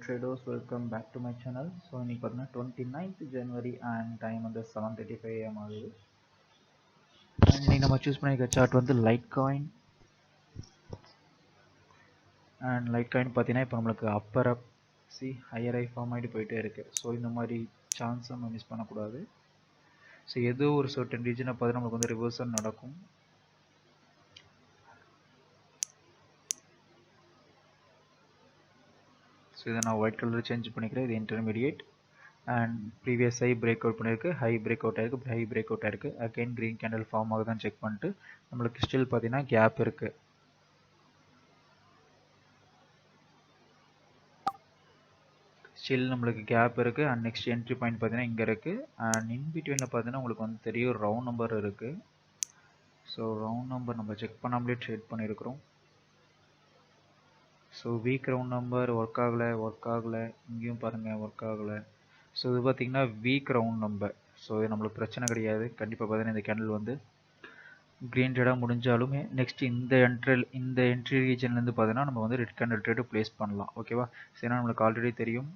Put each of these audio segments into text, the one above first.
traders, welcome back to my channel. So இன்னைக்கு பார்த்தீங்கன்னா 29th January and time வந்து 7:35 am ஆகுது. And இன்னைக்கு நம்ம சூஸ் பண்ணிருக்க சார்ட் வந்து light coin. And light coin பார்த்தீங்கன்னா இப்போ நம்மளுக்கு அப்பர் அப் ஹையர் ஐ ஃபார்ம் ஆகிட்டு போயிட்டே இருக்கு. ஸோ இந்த மாதிரி சான்ஸ் நம்ம மிஸ் பண்ணக்கூடாது. ஸோ ஏதோ ஒரு சர்டன் ரீஜனை பார்த்தீங்கன்னா நமக்கு வந்து ரிவர்சல் நடக்கும். ஸோ இதை நான் ஒயிட் கலர் சேஞ்ச் பண்ணிக்கிறேன். இது intermediate and previous high break out பண்ணியிருக்கு, ஹை பிரேக் அவுட் ஆயிருக்கு, ஹை பிரேக் அவுட் ஆயிருக்கு. அகைன் க்ரீன் கேண்டில் ஃபார்ம் ஆகுதான் செக் பண்ணிட்டு நம்மளுக்கு ஸ்டில் பார்த்தீங்கன்னா கேப் இருக்கு. ஸ்டில் நம்மளுக்கு கேப் இருக்கு. அண்ட் நெக்ஸ்ட் என்ட்ரி பாயிண்ட் பார்த்தீங்கன்னா இங்கே இருக்கு. அண்ட் இன் பிட்வீனில் பார்த்தீங்கன்னா உங்களுக்கு வந்து தெரியும் ரவுண்ட் நம்பர் இருக்கு. ஸோ ரவுண்ட் நம்பர் நம்ம செக் பண்ணாமலே ட்ரேட் பண்ணியிருக்கிறோம். So week round number work ஆகலை. இங்கேயும் பாருங்கள் ஒர்க் ஆகலை. ஸோ இது பார்த்தீங்கன்னா வீக் ரவுண்ட் நம்பர். ஸோ இது நம்மளுக்கு பிரச்சனை கிடையாது. கண்டிப்பாக பார்த்தீங்கன்னா இந்த கேண்டில் வந்து க்ரீன் ட்ரேடாக முடிஞ்சாலுமே நெக்ஸ்ட் இந்த என்ட்ரி ரீஜன்லேருந்து பார்த்தீங்கன்னா நம்ம வந்து ரெட் கேண்டில் ட்ரேடு ப்ளேஸ் பண்ணலாம். ஓகேவா? சரி, நம்மளுக்கு ஆல்ரெடி தெரியும்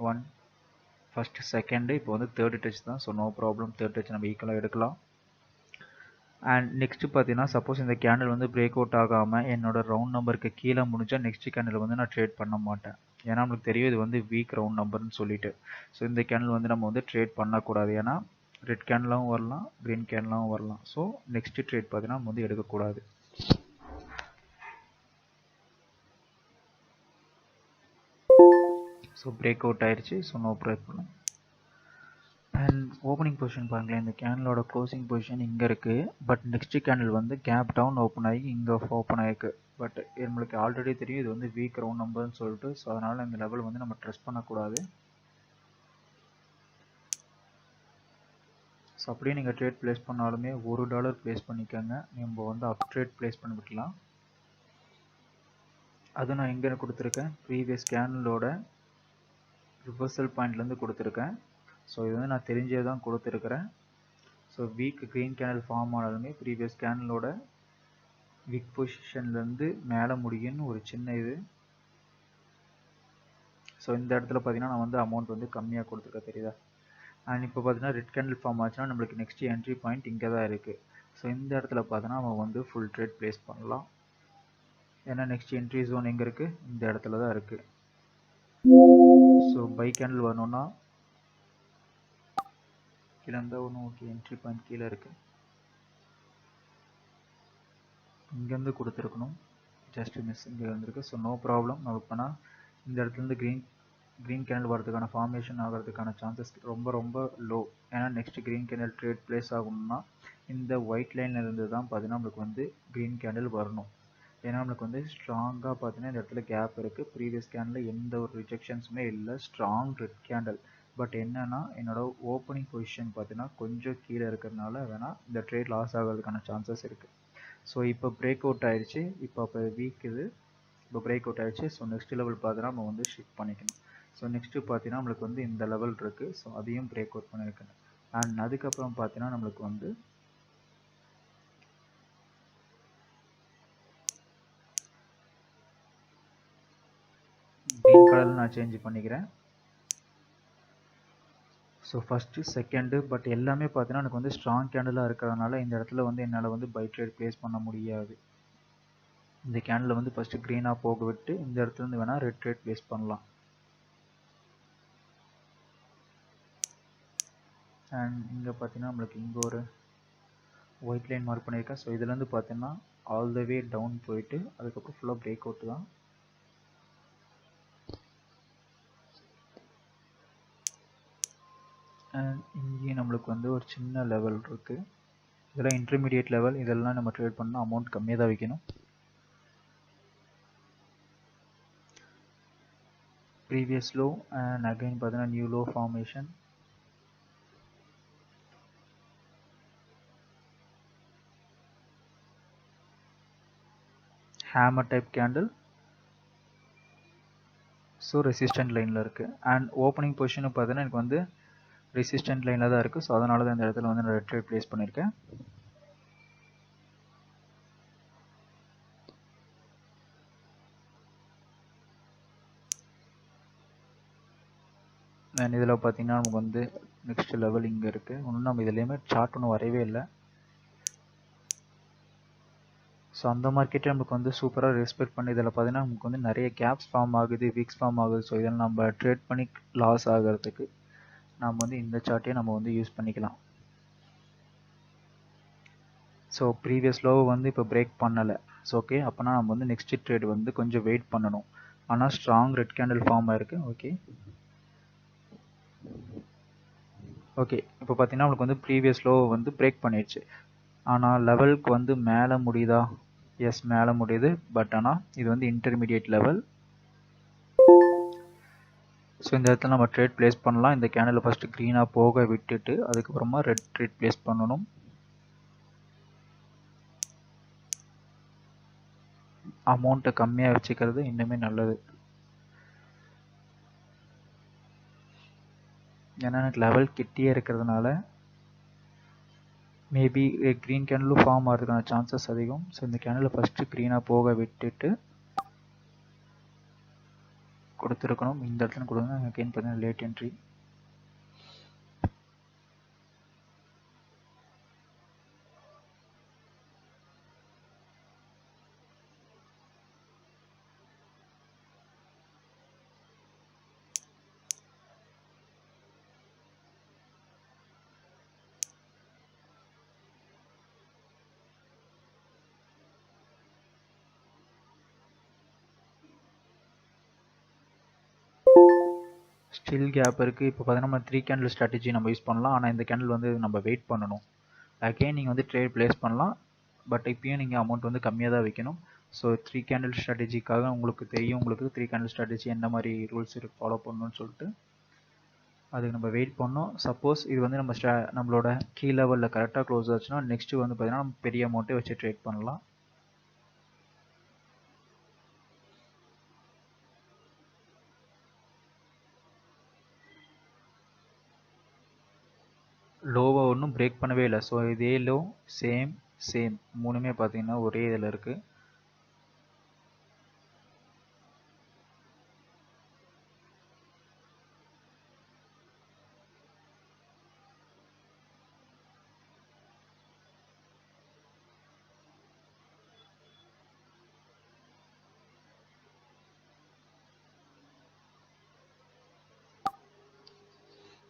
1 ஃபர்ஸ்ட் செகண்டு, இப்போ வந்து தேர்ட் டச் தான். So no problem, third touch நம்ம ஈக்குவலாக எடுக்கலாம். அண்ட் நெக்ஸ்ட் பார்த்தீங்கன்னா சப்போஸ் இந்த கேண்டில் வந்து பிரேக் அவுட் ஆகாமல் என்னோட ரவுண்ட் நம்பருக்கு கீழே முடிஞ்சால் நெக்ஸ்ட் கேண்டில் வந்து நான் ட்ரேட் பண்ண மாட்டேன். ஏன்னா நம்மளுக்கு தெரியும் இது வந்து வீக் ரவுண்ட் நம்பர்னு சொல்லிட்டு. ஸோ இந்த கேண்டில் வந்து நம்ம வந்து ட்ரேட் பண்ணக்கூடாது. ஏன்னா ரெட் கேண்டிலும் வரலாம், க்ரீன் கேண்டிலும் வரலாம். ஸோ நெக்ஸ்ட் ட்ரேட் பார்த்தீங்கன்னா நம்ம வந்து எடுக்கக்கூடாது. ஸோ பிரேக் அவுட் ஆயிடுச்சு. So no problem. And opening position பாருங்களேன். இந்த கேண்டிலோட க்ளோசிங் பொசிஷன் இங்கே இருக்குது. பட் நெக்ஸ்ட் கேண்டில் வந்து கேப் டவுன் ஓப்பன் ஆகி இங்கே ஓப்பன் ஆகிருக்கு. பட் நம்மளுக்கு ஆல்ரெடி தெரியும் இது வந்து வீக் ரவுண்ட் நம்பர்னு சொல்லிட்டு. ஸோ அதனால் இந்த லெவல் வந்து நம்ம ட்ரெஸ் பண்ணக்கூடாது. ஸோ அப்படியே நீங்கள் ட்ரேட் ப்ளேஸ் பண்ணாலுமே $1 ப்ளேஸ் பண்ணிக்கோங்க. நம்ம வந்து அப் ட்ரேட் ப்ளேஸ் பண்ணிவிடலாம். அது நான் எங்கே கொடுத்துருக்கேன், ப்ரீவியஸ் கேண்டிலோட ரிவர்சல் பாயிண்ட்லேருந்து கொடுத்துருக்கேன். ஸோ இது வந்து நான் தெரிஞ்சே தான் கொடுத்துருக்குறேன். So weak green candle form ஆனாலுமே ப்ரீவியஸ் கேண்டிலோட வீக் பொசிஷன்லேருந்து மேலே முடியும்னு ஒரு சின்ன இது. ஸோ இந்த இடத்துல பார்த்தீங்கன்னா நான் வந்து அமௌண்ட் வந்து கம்மியாக கொடுத்துருக்கேன், தெரியுதா? அண்ட் இப்போ பார்த்தீங்கன்னா ரெட் கேண்டில் ஃபார்ம் ஆச்சுன்னா நம்மளுக்கு நெக்ஸ்ட் என்ட்ரி பாயிண்ட் இங்கே தான் இருக்குது. ஸோ இந்த இடத்துல பார்த்தோன்னா நம்ம வந்து ஃபுல் ட்ரேட் ப்ளேஸ் பண்ணலாம். ஏன்னா நெக்ஸ்ட் என்ட்ரி ஜோன் எங்கே இருக்குது, இந்த இடத்துல தான் இருக்குது. ஸோ பை கேண்டில் வரணும்னா கீழே இருந்தால் ஒன்று. ஓகே, என்ட்ரி பாயிண்ட் கீழே இருக்குது, இங்கேருந்து கொடுத்துருக்கணும். ஜஸ்ட் மிஸ் இங்கே வந்துருக்கு. So no problem. நம்ம பண்ணால் இந்த இடத்துலேருந்து க்ரீன் கேண்டில் வரதுக்கான ஃபார்மேஷன் ஆகிறதுக்கான சான்சஸ் ரொம்ப ரொம்ப லோ. ஏன்னா next green candle trade place ஆகணும்னா இந்த ஒயிட் லைனில் இருந்து தான் பார்த்தீங்கன்னா நம்மளுக்கு வந்து க்ரீன் கேண்டில் வரணும். ஏன்னா நம்மளுக்கு வந்து ஸ்ட்ராங்காக பார்த்தீங்கன்னா இந்த இடத்துல கேப் இருக்குது. ப்ரீவியஸ் கேண்டில் எந்த ஒரு ரிஜெக்ஷன்ஸுமே இல்லை, ஸ்ட்ராங் ரெட் கேண்டில். பட் என்னென்னா என்னோடய ஓப்பனிங் பொசிஷன் பார்த்தீங்கன்னா கொஞ்சம் கீழே இருக்கிறதுனால வேணால் இந்த ட்ரேட் லாஸ் ஆகிறதுக்கான சான்சஸ் இருக்குது. ஸோ இப்போ பிரேக் அவுட் ஆயிடுச்சு. இப்போ வீக் இது இப்போ பிரேக் அவுட் ஆயிடுச்சு. ஸோ நெக்ஸ்ட் லெவல் பார்த்தீங்கன்னா நம்ம வந்து ஷிஃப்ட் பண்ணிக்கணும். ஸோ நெக்ஸ்ட்டு பார்த்தீங்கன்னா நம்மளுக்கு வந்து இந்த லெவல் இருக்குது. ஸோ அதையும் பிரேக் அவுட் பண்ணியிருக்கேன். அண்ட் அதுக்கப்புறம் பார்த்தீங்கன்னா நம்மளுக்கு வந்து க்ரீன் கலரில் நான் சேஞ்ச் பண்ணிக்கிறேன். ஸோ ஃபஸ்ட்டு செகண்டு பட் எல்லாமே பார்த்தீங்கன்னா எனக்கு வந்து ஸ்ட்ராங் கேண்டிலாக இருக்கிறதுனால இந்த இடத்துல வந்து என்னால் வந்து பை ட்ரேட் ப்ளேஸ் பண்ண முடியாது. இந்த கேண்டில் வந்து ஃபஸ்ட்டு க்ரீனாக போக விட்டு இந்த இடத்துலேருந்து வேணால் ரெட் ட்ரேட் ப்ளேஸ் பண்ணலாம். அண்ட் இங்கே பார்த்தீங்கன்னா நம்மளுக்கு இங்கே ஒரு ஒயிட் லைன் மார்க் பண்ணியிருக்கேன். ஸோ இதுலேருந்து பார்த்தீங்கன்னா ஆல் த வே டவுன் போயிட்டு அதுக்கப்புறம் ஃபுல்லாக பிரேக் அவுட் தான். அண்ட் இங்கேயும் நம்மளுக்கு வந்து ஒரு சின்ன லெவல் இருக்குது. இதெல்லாம் இன்டர்மீடியேட் லெவல். இதெல்லாம் நம்ம ட்ரேட் பண்ணால் அமௌண்ட் கம்மியாக தான் வைக்கணும். ப்ரீவியஸ் லோ அண்ட் அகைன் பார்த்தீங்கன்னா new low formation. Hammer type candle. So resistant லைனில் இருக்குது. அண்ட் ஓப்பனிங் பொசிஷன் பார்த்தீங்கன்னா எனக்கு வந்து ரெசிஸ்டன்ட் லைனில் தான் இருக்குது. ஸோ அதனால தான் இந்த இடத்துல வந்து நான் ரெட் ட்ரேட் ப்ளேஸ் பண்ணியிருக்கேன். அண்ட் இதில் பார்த்தீங்கன்னா நமக்கு வந்து நெக்ஸ்ட் லெவல் இங்கே இருக்குது. இன்னும் நம்ம இதுலேயுமே சார்ட் ஒன்றும் வரையவே இல்லை. ஸோ அந்த மார்க்கெட்டே நமக்கு வந்து சூப்பராக ரெஸ்பெக்ட் பண்ணி இதில் பார்த்தீங்கன்னா நமக்கு வந்து நிறைய கேப்ஸ் ஃபார்ம் ஆகுது, வீக்ஸ் ஃபார்ம் ஆகுது. ஸோ இதில் நம்ம ட்ரேட் பண்ணி லாஸ் ஆகிறதுக்கு நம்ம வந்து இந்த சார்ட்டே நம்ம வந்து யூஸ் பண்ணிக்கலாம். ஸோ ப்ரீவியஸ் லோ வந்து இப்போ பிரேக் பண்ணலை. ஸோ ஓகே, அப்போனா நம்ம வந்து நெக்ஸ்ட் ட்ரேட் வந்து கொஞ்சம் வெயிட் பண்ணணும். ஆனால் ஸ்ட்ராங் ரெட் கேண்டில் ஃபார்ம் ஆயிருக்கு. ஓகே ஓகே, இப்போ பார்த்தீங்கன்னா உங்களுக்கு வந்து ப்ரீவியஸ் லோ வந்து பிரேக் பண்ணிடுச்சு. ஆனால் லெவலுக்கு வந்து மேலே முடியுதா? எஸ், மேலே முடியுது. பட் ஆனால் இது வந்து இன்டர்மீடியட் லெவல். ஸோ இந்த இடத்துல நம்ம ட்ரேட் பிளேஸ் பண்ணலாம். இந்த கேண்டில் ஃபஸ்ட்டு க்ரீனாக போக விட்டுட்டு அதுக்கப்புறமா ரெட் ட்ரேட் பிளேஸ் பண்ணணும். அமௌண்ட்டை கம்மியாக வச்சுக்கிறது இன்னுமே நல்லது. ஏன்னா எனக்கு லெவல் கிட்டே இருக்கிறதுனால மேபி க்ரீன் கேண்டிலும் ஃபார்ம் ஆகிறதுக்கான சான்சஸ் அதிகம். ஸோ இந்த கேண்டில் ஃபஸ்ட்டு க்ரீனாக போக விட்டுட்டு கொடுத்துருக்கணும். இந்த இடத்துல கொடுங்க. அகைன் பார்த்தீங்கன்னா லேட் என்ட்ரி. ஸ்டில் கேப் இருக்குது. இப்போ பார்த்தீங்கன்னா நம்ம 3 கேண்டில் ஸ்ட்ராட்டஜி நம்ம யூஸ் பண்ணலாம். ஆனால் இந்த கேண்டில் வந்து நம்ம வெயிட் பண்ணணும். அகைன் நீங்கள் வந்து ட்ரேட் பிளேஸ் பண்ணலாம். பட் இப்பயும் நீங்கள் அமௌண்ட் வந்து கம்மியாக தான் வைக்கணும். ஸோ 3 கேண்டில் ஸ்ட்ராட்டஜிக்காக உங்களுக்கு தெரியும், உங்களுக்கு 3 கேண்டில் ஸ்ட்ராட்டஜி என்ன மாதிரி ரூல்ஸ் ஃபாலோ பண்ணணும்னு சொல்லிட்டு அதுக்கு நம்ம வெயிட் பண்ணோம். சப்போஸ் இது வந்து நம்மளோட கீ லெவலில் கரெக்டாக க்ளோஸ் ஆச்சுன்னா நெக்ஸ்ட்டு வந்து பார்த்தீங்கன்னா நம்ம பெரிய அமௌண்ட்டே வச்சு ட்ரேட் பண்ணலாம். லோவை ஒன்றும் பிரேக் பண்ணவே இல்லை. ஸோ இதே லோ சேம் மூணுமே பார்த்தீங்கன்னா ஒரே இதில் இருக்குது.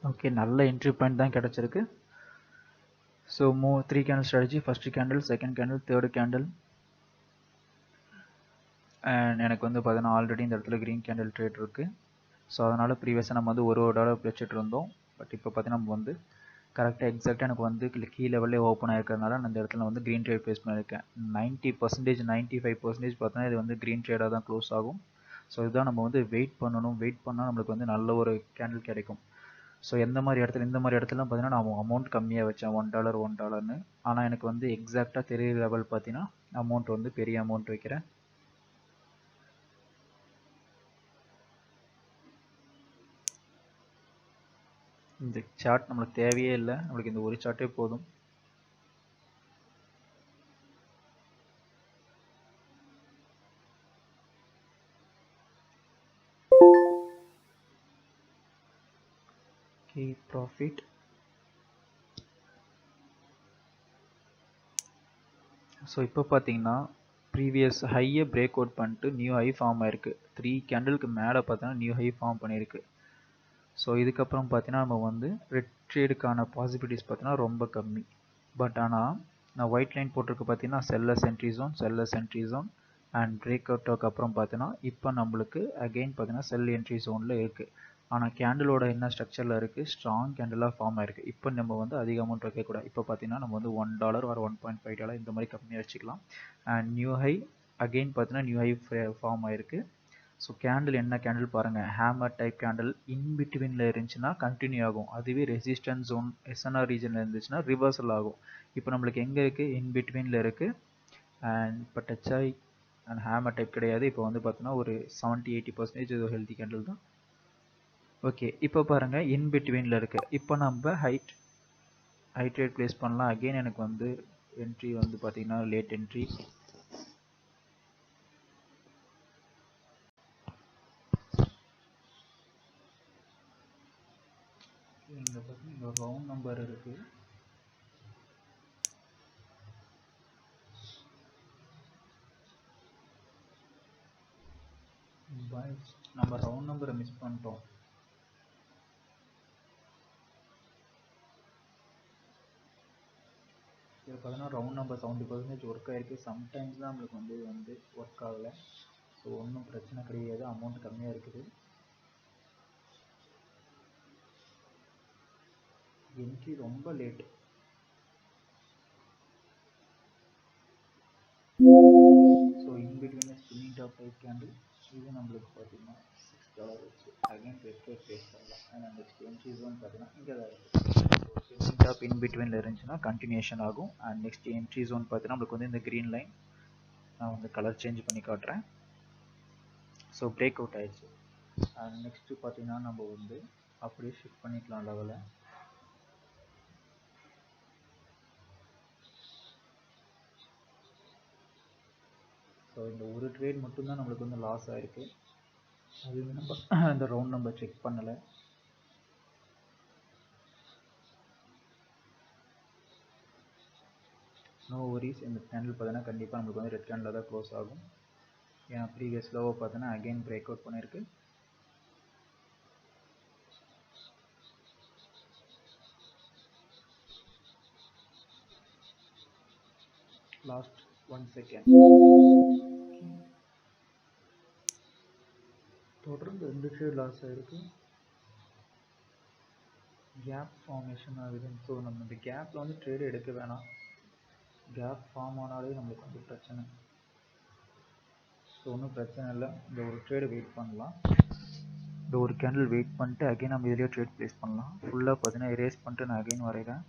ஓகே, நல்ல என்ட்ரி பாயிண்ட் தான் கிடச்சிருக்கு. So 3 candle strategy, first candle, second candle, third candle. And எனக்கு வந்து பார்த்தீங்கன்னா ஆல்ரெடி இந்த இடத்துல க்ரீன் கேண்டில் ட்ரேட் இருக்குது. ஸோ அதனால் ப்ரீவியஸாக நம்ம வந்து $1 வச்சுட்டு இருந்தோம். பட் இப்போ பார்த்தீங்கன்னா நம்ம வந்து கரெக்டாக எக்ஸாக்டாக எனக்கு வந்து கீ லெவல்லே ஓப்பன் ஆகிருக்கிறதுனால நான் இந்த இடத்துல வந்து க்ரீன் ட்ரேட் ப்ளேஸ் பண்ணியிருக்கேன். 90%, 95% பார்த்தோன்னா இது வந்து க்ரீன் ட்ரேடாக தான் க்ளோஸ் ஆகும். ஸோ இதுதான் நம்ம வந்து வெயிட் பண்ணணும். வெயிட் பண்ணால் நம்மளுக்கு வந்து நல்ல ஒரு கேண்டில் கிடைக்கும். ஸோ இந்த மாதிரி இடத்துலலாம் பார்த்தீங்கன்னா நான் அமௌண்ட் கம்மியாக வச்சேன், $1 ஆனால் எனக்கு வந்து எக்ஸாக்டாக தெரியுற லெவல் பார்த்தீங்கன்னா அமௌண்ட் வந்து பெரிய அமௌண்ட் வைக்கிறேன். இந்த சார்ட் நம்மளுக்கு தேவையே இல்லை, நம்மளுக்கு இந்த ஒரு சார்ட்டே போதும். ப்ராஃபிட். ஸோ இப்போ பார்த்தீங்கன்னா ப்ரீவியஸ் ஹையை பிரேக் அவுட் பண்ணிட்டு நியூ ஹை ஃபார்ம் ஆயிருக்கு. 3 கேண்டிலுக்கு மேலே பார்த்தீங்கன்னா நியூ ஹை ஃபார்ம் பண்ணியிருக்கு. ஸோ இதுக்கப்புறம் பார்த்தீங்கன்னா நம்ம வந்து ரெட் ட்ரேடுக்கான பாசிபிலிட்டிஸ் பார்த்தீங்கன்னா ரொம்ப கம்மி. பட் ஆனால் நான் ஒயிட் லைன் போட்டிருக்கு பார்த்தீங்கன்னா sellers entry zone and break அவுட்டுக்கு அப்புறம் பார்த்தீங்கன்னா இப்போ நம்மளுக்கு அகெயின் பார்த்தீங்கன்னா செல் என்ட்ரி ஜோனில் இருக்குது. ஆனால் கேண்டிலோட என்ன ஸ்ட்ரக்சரில் இருக்குது, ஸ்ட்ராங் கேண்டிலாக ஃபார்ம் ஆயிருக்கு. இப்போ நம்ம வந்து அதிக அமௌண்ட் வைக்கக்கூடாது. இப்போ பார்த்தீங்கன்னா நம்ம வந்து $1 ஒரு $1.5 இந்த மாதிரி கம்மியாக வச்சுக்கலாம். அண்ட் நியூ ஹை அகெயின் பார்த்தீங்கன்னா நியூ ஹை ஃபார்ம் ஆயிருக்கு. ஸோ கேண்டில் என்ன கேண்டில் பாருங்கள், ஹேமர் டைப் கேண்டில் இன்பிட்வீனில் இருந்துச்சுன்னா கண்டினியூ ஆகும். அதுவே ரெசிஸ்டன்ஸ் ஜோன் எஸ்என்ஆர் ரீஜனில் இருந்துச்சுன்னா ரிவர்சல் ஆகும். இப்போ நம்மளுக்கு எங்கே இருக்குது, இன்பிட்வீனில் இருக்குது. அண்ட் இப்போ டச் ஆகி அண்ட் ஹேமர் டைப் கிடையாது. இப்போ வந்து பார்த்தீங்கன்னா ஒரு 70-80% இது ஹெல்த்தி கேண்டில் தான். ஓகே, இப்போ பாருங்கள் இன்பிட்வீனில் இருக்குது. இப்போ நம்ம ஹை ட்ரேட் ப்ளேஸ் பண்ணலாம். அகெயின் எனக்கு வந்து என்ட்ரி வந்து பார்த்தீங்கன்னா லேட் என்ட்ரி. இங்கே பார்த்தீங்கன்னா ஒரு ரவுண்ட் நம்பர் இருக்குது. நம்ம ரவுண்ட் நம்பரை மிஸ் பண்ணிட்டோம். இது பார்த்தீங்கன்னா ரவுண்ட் நம்பர் 70% ஒர்க் ஆகிருக்கு. சம்டைம்ஸ் தான் நம்மளுக்கு வந்து ஒர்க் ஆகலை. ஸோ ஒன்றும் பிரச்சனை கிடையாது, அமௌண்ட் கம்மியாக இருக்குது. என்ட்ரி ரொம்ப late. So in between spinning top type candle இது நம்மளுக்கு பார்த்தீங்கன்னா $6 வச்சு அகைன் பேஸ் பண்ணலாம். ஏன்னா நெக்ஸ்ட் என்ட்ரி ஜோன் பார்த்தீங்கன்னா இங்கே தான் இருக்குது. ஸோ ஸ்பின்னிங் டாப் இன்பிட்வீனில் இருந்துச்சுன்னா கண்டினியூஷன் ஆகும். அண்ட் நெக்ஸ்ட் என்ட்ரி ஜோன் பார்த்தீங்கன்னா நம்மளுக்கு வந்து இந்த க்ரீன் லைன் நான் வந்து கலர் சேஞ்ச் பண்ணி காட்டுறேன். ஸோ பிரேக் அவுட் ஆயிடுச்சு. அண்ட் நெக்ஸ்ட்டு பார்த்தீங்கன்னா நம்ம வந்து அப்படியே ஷிஃப்ட் பண்ணிக்கலாம் லெவலை. ஸோ இந்த ஒரு ட்ரேட் மட்டும்தான் நம்மளுக்கு வந்து லாஸ் ஆகிருக்கு. அது நம்ம இந்த ரவுண்ட் நம்பர் செக் பண்ணலை. No worries. இந்த கேண்டில் பார்த்தீங்கன்னா கண்டிப்பாக நம்மளுக்கு வந்து ரெட் கேண்டில் தான் க்ளோஸ் ஆகும். ஏன்னா ப்ரீவியஸ் லோவை பார்த்தீங்கன்னா அகைன் பிரேக் அவுட் பண்ணியிருக்கு. Last 1 second. தொடர்ந்து 2 ட்ரேட் லாஸ் ஆகிருக்கு. கேப் ஃபார்மேஷன் ஆகுது. ஸோ நம்ம இந்த கேப்பில் வந்து ட்ரேடு எடுக்க வேணாம். கேப் ஃபார்ம் ஆனாலே நம்மளுக்கு வந்து பிரச்சனை. ஸோ ஒன்றும் பிரச்சனை இல்லை. இந்த ஒரு ட்ரேடு வெயிட் பண்ணலாம். இந்த ஒரு கேண்டில் வெயிட் பண்ணிட்டு அகைன் நம்ம இதுலேயே ட்ரேட் ப்ளேஸ் பண்ணலாம். ஃபுல்லாக பார்த்தீங்கன்னா எரேஸ் பண்ணிட்டு நான் அகைன் வரைகிறேன்.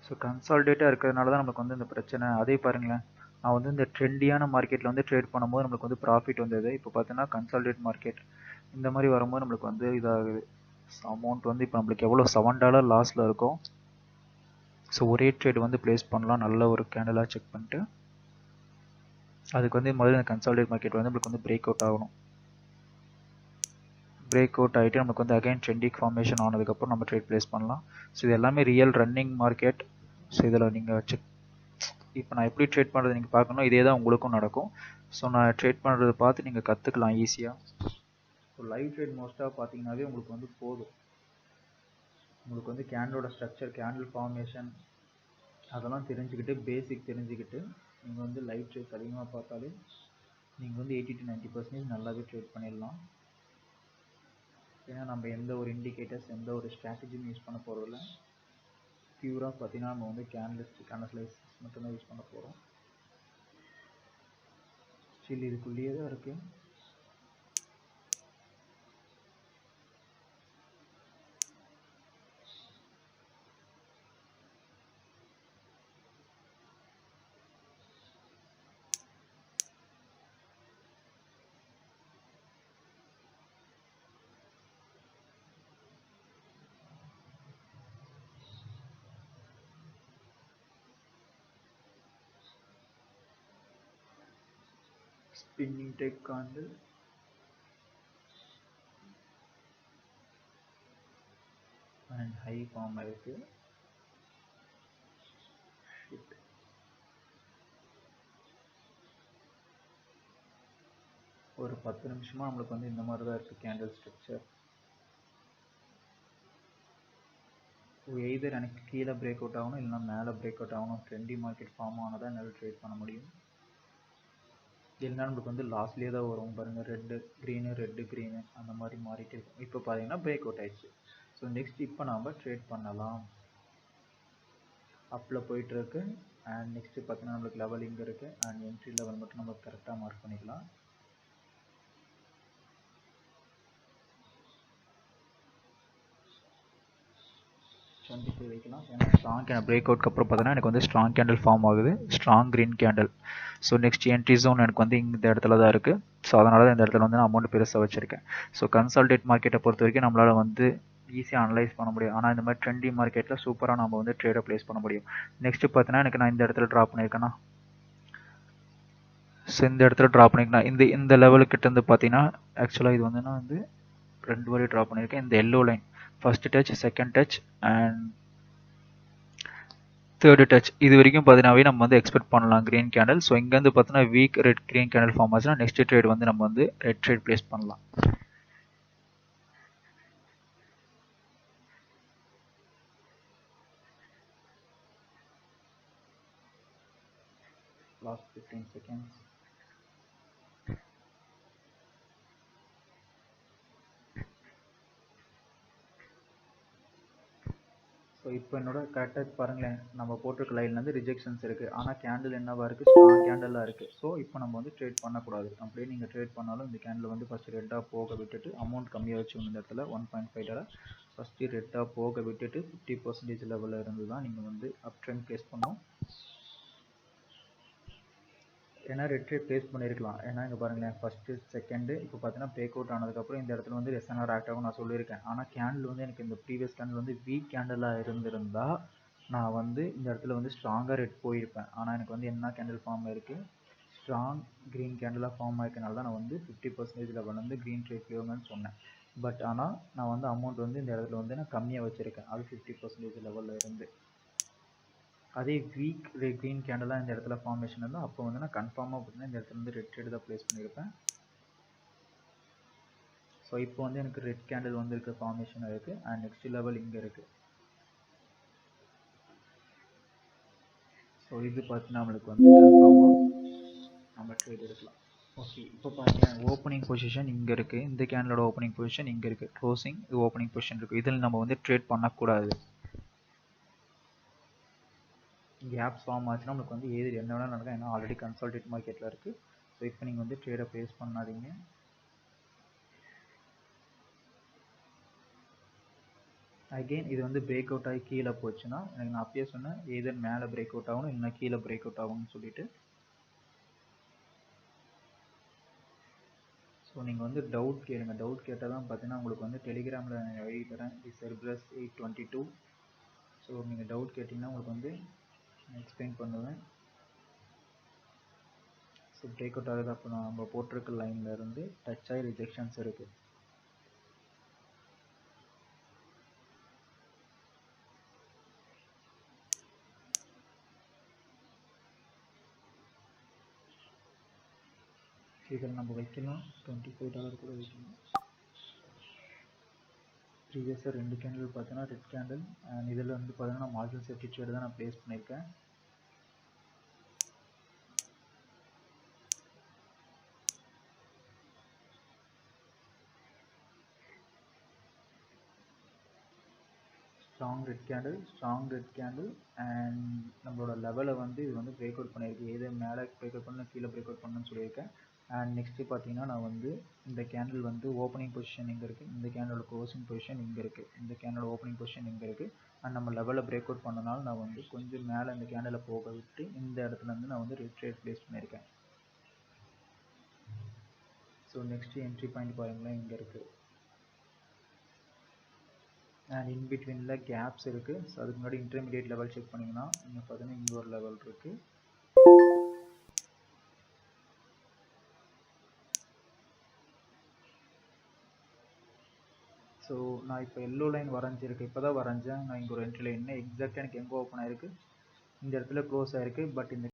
ஸோ கன்சால்டேட்டாக இருக்கிறதுனால தான் நமக்கு வந்து இந்த பிரச்சனை. அதே பாருங்களேன், நான் வந்து இந்த ட்ரெண்டியான மார்க்கெட்டில் வந்து ட்ரேட் பண்ணும்போது நம்மளுக்கு வந்து ப்ராஃபிட் வந்தது. இப்போ பார்த்தீங்கன்னா கன்சால்டேட் மார்க்கெட் இந்த மாதிரி வரும்போது நம்மளுக்கு வந்து இதாகுது. அமௌண்ட் வந்து இப்போ நம்மளுக்கு எவ்வளோ $7 லாஸில் இருக்கும். ஸோ ஒரே ட்ரேட் வந்து ப்ளேஸ் பண்ணலாம். நல்ல ஒரு கேண்டலாக செக் பண்ணிட்டு அதுக்கு வந்து முதல்ல இந்த கன்சால்டேட் மார்க்கெட் வந்து நம்மளுக்கு வந்து பிரேக் அவுட் ஆகணும். பிரேக் அவுட் ஆகிட்டு நமக்கு வந்து அகைன் ட்ரெண்டிக் ஃபார்மேஷன் ஆனதுக்கப்புறம் நம்ம ட்ரேட் ப்ளேஸ் பண்ணலாம். ஸோ இது எல்லாமே ரியல் ரன்னிங் மார்க்கெட். ஸோ இதில் நீங்கள் செக் இப்போ நான் எப்படி ட்ரேட் பண்ணுறது நீங்கள் பார்க்கணும். இதே தான் உங்களுக்கும் நடக்கும். ஸோ நான் ட்ரேட் பண்ணுறதை பார்த்து நீங்கள் கற்றுக்கலாம் ஈஸியாக. ஸோ லைவ் ட்ரேட் மோஸ்ட்டாக பார்த்தீங்கன்னாவே உங்களுக்கு வந்து போதும். உங்களுக்கு வந்து கேண்டலோட ஸ்ட்ரக்சர், கேண்டில் ஃபார்மேஷன் அதெல்லாம் தெரிஞ்சுக்கிட்டு, பேசிக் தெரிஞ்சுக்கிட்டு நீங்கள் வந்து லைவ் ட்ரேட்ஸ் அதிகமாக பார்த்தாலே நீங்கள் வந்து 80 to 90% நல்லாவே ட்ரேட் பண்ணிடலாம். ஏன்னா நம்ம எந்த ஒரு இண்டிகேட்டர்ஸ், எந்த ஒரு ஸ்ட்ராட்டஜியும் யூஸ் பண்ண போகிறதில்ல. பியூராக பார்த்தீங்கன்னா நம்ம வந்து கேண்டல்ஸ் மட்டும்தான் யூஸ் பண்ண போகிறோம். ஸ்டில் இதுக்குள்ளேயே தான் இருக்குது. Spinning deck candle and high form ஆயிருக்கு. ஒரு 10 நிமிஷமாக நம்மளுக்கு வந்து இந்த மாதிரி தான் இருக்குது கேண்டில் ஸ்ட்ரக்சர். எய்தர் எனக்கு கீழே பிரேக் அவுட் ஆகணும், இல்லைனா மேலே பிரேக் அவுட் ஆகணும். ட்ரெண்டி மார்க்கெட் ஃபார்ம் ஆனதான் என்னால் ட்ரேட் பண்ண முடியும். இல்லைனா நம்மளுக்கு வந்து லாஸ்ட்லேயே தான் வரும் பாருங்கள், ரெட்டு க்ரீனு அந்த மாதிரி மாறிட்டு இருக்கும். இப்போ பார்த்தீங்கன்னா பிரேக் அவுட் ஆயிடுச்சு. ஸோ நெக்ஸ்ட் இப்போ நாம் ட்ரேட் பண்ணலாம். அப்பில் போயிட்டுருக்கு. அண்ட் நெக்ஸ்ட்டு பார்த்தீங்கன்னா நம்மளுக்கு லெவல் இங்கே இருக்குது. அண்ட் என்ட்ரி லெவல் மட்டும் நம்ம கரெக்டாக மார்க் பண்ணிக்கலாம். கண்டிப்பாக வைக்கலாம். ஏன்னா ஸ்ட்ராங் கேண்டில் பிரேக் அவுட்க்கு அப்புறம் பார்த்தீங்கன்னா எனக்கு வந்து ஸ்ட்ராங் கேண்டில் ஃபார்ம் ஆகுது, strong green candle. So next entry zone எனக்கு வந்து இந்த இடத்துல தான் இருக்குது. ஸோ அதனால தான் இந்த இடத்துல வந்து நான் அமௌண்ட் பெருசாக வச்சுருக்கேன். ஸோ கன்சால்டேட் மார்க்கெட்டை பொறுத்த வரைக்கும் நம்மளால் வந்து ஈஸியாக அனலைஸ் பண்ண முடியும். ஆனால் இந்த மாதிரி ட்ரெண்டி மார்க்கெட்டில் சூப்பராக நம்ம வந்து ட்ரேடை ப்ளேஸ் பண்ண முடியும். நெக்ஸ்ட்டு பார்த்தீங்கன்னா எனக்கு நான் இந்த இடத்துல ட்ராப் பண்ணியிருக்கேன்னா, ஸோ இந்த இடத்துல ட்ராப் பண்ணியிருக்கேன். இந்த லெவலுக்கிட்ட இருந்து பார்த்தீங்கன்னா ஆக்சுவலாக இது வந்து நான் வந்து ரெண்டு வாட்டி ட்ரா பண்ணியிருக்கேன். இந்த yellow line first touch, second touch and third touch இது வரைக்கும் பார்த்தீங்கன்னாவே நம்ம வந்து எக்ஸ்பெக்ட் பண்ணலாம் கிரீன் கேண்டில். ஸோ இங்கேருந்து பார்த்தீங்கன்னா weak red green candle form ஆச்சுன்னா நெக்ஸ்ட் ட்ரேட் வந்து நம்ம வந்து ரெட் ட்ரேட் பிளேஸ் பண்ணலாம். Last 15 seconds. ஸோ இப்போ என்னோட கரெக்டாக பாருங்களேன், நம்ம போட்டிருக்க லைன்லேருந்து ரிஜெக்ஷன்ஸ் இருக்குது. ஆனால் கேண்டில் என்னவா இருக்குது, ஸ்ட்ராங் கேண்டலாக இருக்குது. ஸோ இப்போ நம்ம வந்து ட்ரேட் பண்ணக்கூடாது. அப்படியே நீங்கள் ட்ரேட் பண்ணாலும் இந்த கேண்டில் வந்து ஃபஸ்ட்டு ரெட்டாக போக விட்டுட்டு அமௌண்ட் கம்மியாக வச்சுக்கணும். இந்த இடத்துல 1.5 ஃபஸ்ட்டு ரெட்டாக போக விட்டுட்டு 50% லெவலில் இருந்து தான் நீங்கள் வந்து அப் ட்ரெண்ட் ப்ளேஸ் பண்ணணும். ஏன்னா ரெட் ட்ரேட் ப்ளேஸ் பண்ணியிருக்கலாம். ஏன்னா இங்கே பாருங்களேன், ஃபஸ்ட்டு செகண்டு இப்போ பார்த்தீங்கன்னா பிரேக் அவுட் ஆனதுக்கப்புறம் இந்த இடத்துல வந்து ரெசனர் ஆக்ட் ஆகும் நான் சொல்லியிருக்கேன். ஆனால் கேண்டில் வந்து எனக்கு இந்த ப்ரீவியஸ் கேண்டில் வந்து வீக் கேண்டலாக இருந்திருந்தால் நான் வந்து இந்த இடத்துல வந்து ஸ்ட்ராங்காக ரெட் போயிருப்பேன். ஆனால் எனக்கு வந்து என்ன கேண்டில் ஃபார்ம் இருக்குது, ஸ்ட்ராங் க்ரீன் கேண்டலாக ஃபார்ம் ஆயிருக்கனால தான் நான் வந்து 50% லெவல் வந்து க்ரீன் ட்ரேட் போவேன்னு சொன்னேன். பட் ஆனால் நான் வந்து அமௌண்ட் வந்து இந்த இடத்துல வந்து நான் கம்மியாக வச்சுருக்கேன். அது 50% லெவலில் இருந்து. அதே வீக் க்ரீன் கேண்டலாக இந்த இடத்துல ஃபார்மேஷன் இருந்தால் அப்போ வந்து நான் கன்ஃபார்மாக பார்த்தீங்கன்னா இந்த இடத்துல வந்து ரெட் ட்ரேட் தான் ப்ளேஸ் பண்ணியிருப்பேன். ஸோ இப்போ வந்து எனக்கு ரெட் கேண்டில் வந்து இருக்க ஃபார்மேஷன் இருக்குது அண்ட் நெக்ஸ்ட் லெவல் இங்கே இருக்குது. ஸோ இது பார்த்து நம்மளுக்கு வந்து கன்ஃபார்மாக நம்ம ட்ரேட் எடுக்கலாம். ஓகே, இப்போ பார்த்தீங்கன்னா ஓப்பனிங் பொசிஷன் இங்கே இருக்குது, இந்த கேண்டலோட ஓப்பனிங் பொசிஷன் இங்கே இருக்குது, க்ளோசிங் இது ஓப்பனிங் பொசிஷன் இருக்குது. இதில் நம்ம வந்து ட்ரேட் பண்ணக்கூடாது. கேப்ஸ் ஃபார்ம் ஆச்சுன்னா நம்மளுக்கு வந்து ஏது என்ன வேணால் நடக்கும். ஏன்னா ஆல்ரெடி கன்சால்டேட் மார்க்கெட்டில் இருக்குது. ஸோ இப்போ நீங்கள் வந்து ட்ரேடை ப்ளேஸ் பண்ணாதீங்க. அகெயின் இது வந்து பிரேக் அவுட் ஆகி கீழே போச்சுன்னா எனக்கு நான் அப்பயே சொன்னேன் ஏதர் மேலே பிரேக் அவுட் ஆகணும் இல்லைனா கீழே பிரேக் அவுட் ஆகும்னு சொல்லிட்டு. ஸோ நீங்கள் வந்து டவுட் கேளுங்க. டவுட் கேட்டால் தான் பார்த்தீங்கன்னா உங்களுக்கு வந்து டெலிகிராமில் எழுதி தரேன் Cerberus 822. ஸோ நீங்கள் டவுட் கேட்டிங்கன்னா உங்களுக்கு வந்து எக்ஸ்பிளைன் பண்ணுவேன். ஸோ பிரேக் அவுட் ஆகுது அப்போ நம்ம போட்டிருக்க லைனில் இருந்து டச் ஆகி ரிஜெக்ஷன்ஸ் இருக்குது. இதில் நம்ம வைக்கணும் $25 கூட வைக்கணும். ப்ரீவியஸாக ரெண்டு கேண்டில் பார்த்தீங்கன்னா ரெட் கேண்டில் அண்ட் இதில் வந்து பார்த்தீங்கன்னா மார்ஜின் சேஃப்டி ட்ரேட் தான் நான் ப்ளேஸ் பண்ணியிருக்கேன். ஸ்ட்ராங் ரெட் கேண்டில் அண்ட் நம்மளோட லெவலை வந்து இது வந்து பிரேக் அவுட் பண்ணியிருக்கு. எது மேலே பிரேக் அவுட் பண்ணணும் கீழே பிரேக் அவுட் பண்ணணும்னு சொல்லியிருக்கேன். அண்ட் நெக்ஸ்ட்டு பார்த்தீங்கன்னா நான் வந்து இந்த கேண்டில் வந்து ஓப்பனிங் பொசிஷன் இங்கே இருக்குது, இந்த கேண்டலோட க்ளோசிங் பொசிஷன் இங்கே இருக்குது, இந்த கேண்டலோட ஓப்பனிங் பொசிஷன் இங்கே இருக்குது. அண்ட் நம்ம லெவலில் பிரேக் அவுட் பண்ணனால நான் வந்து கொஞ்சம் மேலே இந்த கேண்டில் போக விட்டு இந்த இடத்துலேருந்து நான் வந்து ரெட் ட்ரேட் ப்ளேஸ் பண்ணியிருக்கேன். ஸோ நெக்ஸ்ட்டு என்ட்ரி பாயிண்ட் பாருங்களேன் இங்கே இருக்குது அண்ட் இன் பிட்வீனில் கேப்ஸ் இருக்குது. ஸோ அதுக்கு முன்னாடி இன்டர்மீடியேட் லெவல் செக் பண்ணிங்கன்னா இங்கே பார்த்தீங்கன்னா இங்கே ஒரு லெவல் இருக்குது. ஸோ நான் இப்போ எல்லோ லைன் வரைஞ்சிருக்கு, இப்போ தான் வரைஞ்சேன். நான் இங்கே ஒரு என்ட்ரி லைன் எக்ஸாக்டாக எனக்கு எங்கே ஓப்பன் ஆயிருக்கு, இந்த இடத்துல க்ளோஸ் ஆயிருக்கு. பட் இந்த